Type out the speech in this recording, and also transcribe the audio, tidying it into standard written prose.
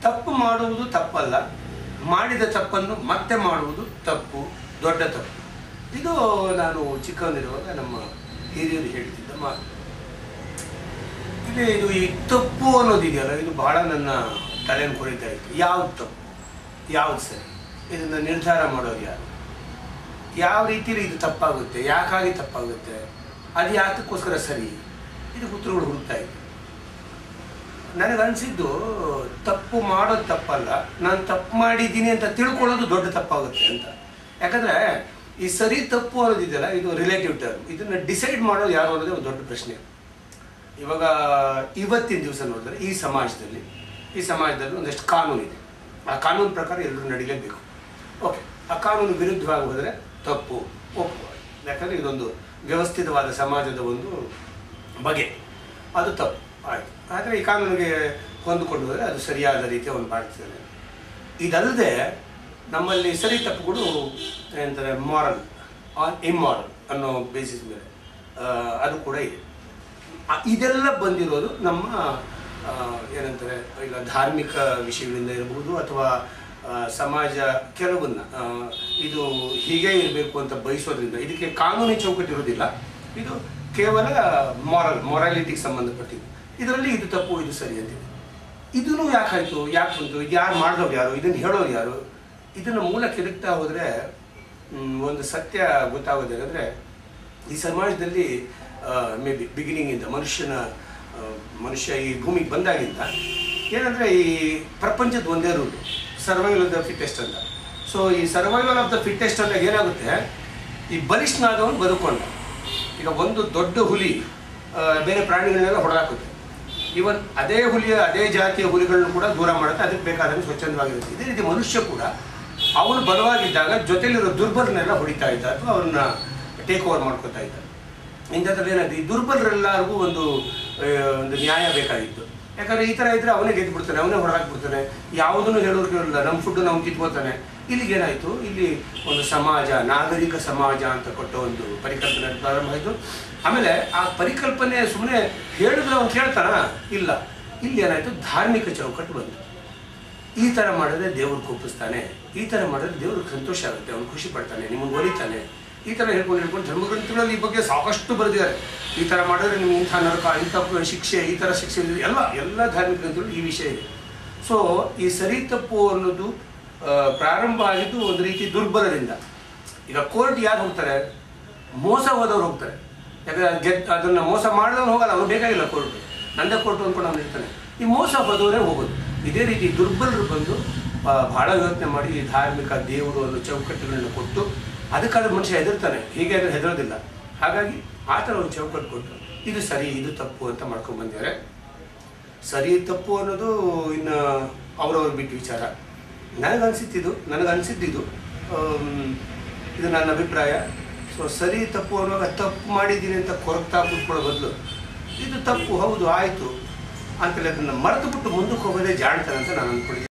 ತಪ್ಪು ಮಾಡುವುದು ತಪ್ಪಲ್ಲ, ಮಾಡಿದ ತಪ್ಪನ್ನು ಮತ್ತೆ ಮಾಡುವುದು ತಪ್ಪು, ದೊಡ್ಡ ತಪ್ಪು. ಇದು ನಾನು ಚಿಕ್ಕವನಿರುವಾಗ ನಮ್ಮ ಹಿರಿಯರು ಹೇಳ್ತಿದ್ದ ಮಾತು. ಇದು ಈ ತಪ್ಪು ಅನ್ನೋದಿದೆಯಲ್ಲ, ಇದು ಬಹಳ ನನ್ನ ತಲೆಯನ್ನು ಕೊರಿತಾ ಇತ್ತು. ಯಾವ್ದು ತಪ್ಪು, ಯಾವ್ದು ಸರಿ, ಇದನ್ನು ನಿರ್ಧಾರ ಮಾಡೋರು ಯಾರು, ಯಾವ ರೀತಿಯಲ್ಲಿ ಇದು ತಪ್ಪಾಗುತ್ತೆ, ಯಾಕಾಗಿ ತಪ್ಪಾಗುತ್ತೆ, ಅದು ಯಾತಕ್ಕೋಸ್ಕರ ಸರಿ, ಇದು ಉತ್ತರಗಳು ಹುಡುಕ್ತಾ ಇತ್ತು. ನನಗನ್ಸಿದ್ದು ತಪ್ಪು ಮಾಡೋದು ತಪ್ಪಲ್ಲ, ನಾನು ತಪ್ಪು ಮಾಡಿದ್ದೀನಿ ಅಂತ ತಿಳ್ಕೊಳ್ಳೋದು ದೊಡ್ಡ ತಪ್ಪಾಗುತ್ತೆ ಅಂತ. ಯಾಕಂದರೆ ಈ ಸರಿ ತಪ್ಪು ಅನ್ನೋದಿದೆಯಲ್ಲ, ಇದು ರಿಲೇಟಿವ್ ಟರ್ಮ್. ಇದನ್ನು ಡಿಸೈಡ್ ಮಾಡೋದು ಯಾರು ಅನ್ನೋದೇ ಒಂದು ದೊಡ್ಡ ಪ್ರಶ್ನೆ. ಇವಾಗ ಇವತ್ತಿನ ದಿವಸ ನೋಡಿದ್ರೆ ಈ ಸಮಾಜದಲ್ಲಿ ಒಂದಷ್ಟು ಕಾನೂನು ಇದೆ. ಆ ಕಾನೂನು ಪ್ರಕಾರ ಎಲ್ಲರೂ ನಡೀಲೇಬೇಕು. ಓಕೆ, ಆ ಕಾನೂನು ವಿರುದ್ಧವಾಗಿ ಹೋದರೆ ತಪ್ಪು, ಒಪ್ಪು. ಯಾಕಂದರೆ ಇದೊಂದು ವ್ಯವಸ್ಥಿತವಾದ ಸಮಾಜದ ಒಂದು ಬಗೆ, ಅದು ತಪ್ಪು ಆಯಿತು. ಆದರೆ ಈ ಕಾನೂನಿಗೆ ಹೊಂದಿಕೊಂಡು ಹೋದರೆ ಅದು ಸರಿಯಾದ ರೀತಿಯ ಒಂದು ಮಾಡ್ತಿದ್ದಾರೆ. ಇದಲ್ಲದೆ ನಮ್ಮಲ್ಲಿ ಸರಿ ತಪ್ಪುಗಳು ಏನಂತಾರೆ, ಮಾರಲ್ ಆರ್ ಇಮ್ಮಾರಲ್ ಅನ್ನೋ ಬೇಸಿಸ್ ಮೇಲೆ ಅದು ಕೂಡ ಇದೆ. ಇದೆಲ್ಲ ಬಂದಿರೋದು ನಮ್ಮ ಏನಂತಾರೆ, ಈಗ ಧಾರ್ಮಿಕ ವಿಷಯಗಳಿಂದ ಇರಬಹುದು, ಅಥವಾ ಸಮಾಜ ಕೆಲವನ್ನ ಇದು ಹೀಗೆ ಇರಬೇಕು ಅಂತ ಬಯಸೋದ್ರಿಂದ. ಇದಕ್ಕೆ ಕಾನೂನಿ ಚೌಕಟ್ಟಿರೋದಿಲ್ಲ, ಇದು ಕೇವಲ ಮೊರಾಲಿಟಿಗೆ ಸಂಬಂಧಪಟ್ಟಿದ್ದು. ಇದರಲ್ಲಿ ಇದು ತಪ್ಪು, ಇದು ಸರಿ ಅಂತಿದೆ. ಇದನ್ನು ಯಾಕಾಯಿತು, ಯಾಕೆ ಬಂತು, ಇದು ಯಾರು ಮಾಡಿದವ್ರು ಯಾರು, ಇದನ್ನು ಹೇಳೋರು ಯಾರು, ಇದನ್ನು ಮೂಲ ಕೆದಕ್ತಾ ಹೋದರೆ ಒಂದು ಸತ್ಯ ಗೊತ್ತಾಗೋದೇನೆಂದರೆ, ಈ ಸಮಾಜದಲ್ಲಿ ಮೇ ಬಿ ಬಿಗಿನಿಂಗಿಂದ ಮನುಷ್ಯ ಈ ಭೂಮಿಗೆ ಬಂದಾಗಿಂದ ಏನಂದರೆ, ಈ ಪ್ರಪಂಚದ ಒಂದೇ rule, survival of the fittest ಅಂತ. ಸೊ ಈ ಸರ್ವೈವಲ್ ಆಫ್ ದ ಫಿಟ್ಟೆಸ್ಟ್ ಅಂದಾಗ ಏನಾಗುತ್ತೆ, ಈ ಬಲಿಷ್ಠನಾದವನು ಬದುಕೊಂಡ. ಈಗ ಒಂದು ದೊಡ್ಡ ಹುಲಿ ಬೇರೆ ಪ್ರಾಣಿಗಳನ್ನೆಲ್ಲ ಹೊಡೆದಾಕುತ್ತೆ. ಈವನ್ ಅದೇ ಅದೇ ಜಾತಿಯ ಹುಲಿಗಳನ್ನು ಕೂಡ ದೂರ ಮಾಡುತ್ತೆ, ಅದಕ್ಕೆ ಬೇಕಾದಂಗೆ ಸ್ವಚ್ಛಂದವಾಗಿರುತ್ತೆ. ಇದೇ ರೀತಿ ಮನುಷ್ಯ ಕೂಡ ಅವನು ಬಲವಾಗಿದ್ದಾಗ ಜೊತೆಲಿರೋ ದುರ್ಬಲನೆಲ್ಲ ಹೊಡಿತಾ ಇದ್ದ, ಅಥವಾ ಅವ್ರನ್ನ ಟೇಕ್ ಓವರ್ ಮಾಡ್ಕೊತಾ ಇದ್ದ. ಇಂಥದ್ರಲ್ಲಿ ಏನಾಯ್ತು, ಈ ದುರ್ಬಲರೆಲ್ಲರಿಗೂ ಒಂದು ನ್ಯಾಯ ಬೇಕಾಗಿತ್ತು. ಯಾಕಂದರೆ ಈ ಥರ ಇದ್ದರೆ ಅವನೇ ಗೆದ್ದು ಬಿಡ್ತಾನೆ, ಅವನೇ ಹೊರಹಾಕ್ಬಿಡ್ತಾನೆ, ಯಾವುದನ್ನು ಹೇಳೋರು ಕೇಳಿಲ್ಲ, ನಮ್ಮ ಫುಡ್ಡು ನಾವು ಕಿತ್ಕೋತಾನೆ. ಇಲ್ಲಿಗೇನಾಯಿತು, ಇಲ್ಲಿ ಒಂದು ಸಮಾಜ, ನಾಗರಿಕ ಸಮಾಜ ಅಂತ ಕೊಟ್ಟ ಒಂದು ಪರಿಕಲ್ಪನೆ ಪ್ರಾರಂಭ ಆಯಿತು. ಆಮೇಲೆ ಆ ಪರಿಕಲ್ಪನೆ ಸುಮ್ಮನೆ ಹೇಳಿದ್ರೆ ಅವ್ನು ಕೇಳ್ತಾನ, ಇಲ್ಲ, ಇಲ್ಲಿ ಏನಾಯಿತು, ಧಾರ್ಮಿಕ ಚೌಕಟ್ಟು ಬಂತು. ಈ ಥರ ಮಾಡಿದ್ರೆ ದೇವ್ರು ಕೋಪಿಸ್ತಾನೆ, ಈ ಥರ ಮಾಡಿದ್ರೆ ದೇವ್ರಿಗೆ ಸಂತೋಷ ಆಗುತ್ತೆ, ಅವ್ನು ಖುಷಿ ಪಡ್ತಾನೆ, ನಿಮಗೆ ಒಲಿತಾನೆ. ಈ ಥರ ಹೇಳ್ಕೊಂಡು ಧರ್ಮಗ್ರಂಥಗಳಲ್ಲಿ ಈ ಬಗ್ಗೆ ಸಾಕಷ್ಟು ಬರೆದಿದ್ದಾರೆ. ಈ ಥರ ಮಾಡಿದ್ರೆ ನಿಮ್ಗೆ ಇಂಥ ನರಕ, ಇಂಥ ಶಿಕ್ಷೆ, ಈ ಥರ ಶಿಕ್ಷೆ, ಎಲ್ಲ ಧಾರ್ಮಿಕ ಗ್ರಂಥಗಳು ಈ ವಿಷಯ ಇದೆ. ಸೊ ಈ ಸರಿ ತಪ್ಪು ಅನ್ನೋದು ಪ್ರಾರಂಭ ಆಗಿದ್ದು ಒಂದು ರೀತಿ ದುರ್ಬಲದಿಂದ. ಈಗ ಕೋರ್ಟ್ ಯಾರು ಹೋಗ್ತಾರೆ, ಮೋಸ ಹೋದವ್ರು ಹೋಗ್ತಾರೆ. ಯಾಕಂದರೆ ಅದನ್ನು ಮೋಸ ಮಾಡಿದವ್ರು ಹೋಗಲ್ಲ, ಅವ್ನು ಬೇಕಾಗಿಲ್ಲ ಕೋರ್ಟ್, ನಂದೇ ಕೋರ್ಟ್ ಅಂದ್ಕೊಂಡು ಅವ್ನು ಇರ್ತಾನೆ. ಈ ಮೋಸ ಹೋದವರೇ ಹೋಗೋದು. ಇದೇ ರೀತಿ ದುರ್ಬಲರು ಬಂದು ಭಾಳ ಯೋಚನೆ ಮಾಡಿ ಈ ಧಾರ್ಮಿಕ ದೇವರು ಅನ್ನೋ ಚೌಕಟ್ಟುಗಳನ್ನು ಕೊಟ್ಟು, ಅದಕ್ಕಾದ್ರೆ ಮನುಷ್ಯ ಹೆದರ್ತಾನೆ, ಹೀಗೆ ಆದರೆ ಹೆದರೋದಿಲ್ಲ. ಹಾಗಾಗಿ ಆ ಥರ ಒಂದು ಚೌಕಟ್ಟು ಕೊಟ್ಟು ಇದು ಸರಿ ಇದು ತಪ್ಪು ಅಂತ ಮಾಡ್ಕೊಂಡು ಬಂದಿದ್ದಾರೆ. ಸರಿ ತಪ್ಪು ಅನ್ನೋದು ಇನ್ನು ಅವ್ರವ್ರು ಬಿಟ್ಟು ವಿಚಾರ. ನನಗನ್ಸಿದ್ದಿದ್ದು ಇದು ನನ್ನ ಅಭಿಪ್ರಾಯ. ಸೊ ಸರಿ ತಪ್ಪು ಅನ್ನುವಾಗ ತಪ್ಪು ಮಾಡಿದ್ದೀನಿ ಅಂತ ಕೊರಗ್ತಾ ಕೂತ್ಕೊಳ್ಳೋ ಬದಲು, ಇದು ತಪ್ಪು ಹೌದು ಆಯಿತು ಅಂತೇಳಿ ಅದನ್ನು ಮರೆತು ಬಿಟ್ಟು ಮುಂದಕ್ಕೆ ಹೋಗೋದೇ ಜಾಣ್ತಾನೆ ಅಂತ ನಾನು ಅಂದ್ಕೊಂಡಿದ್ದೀನಿ.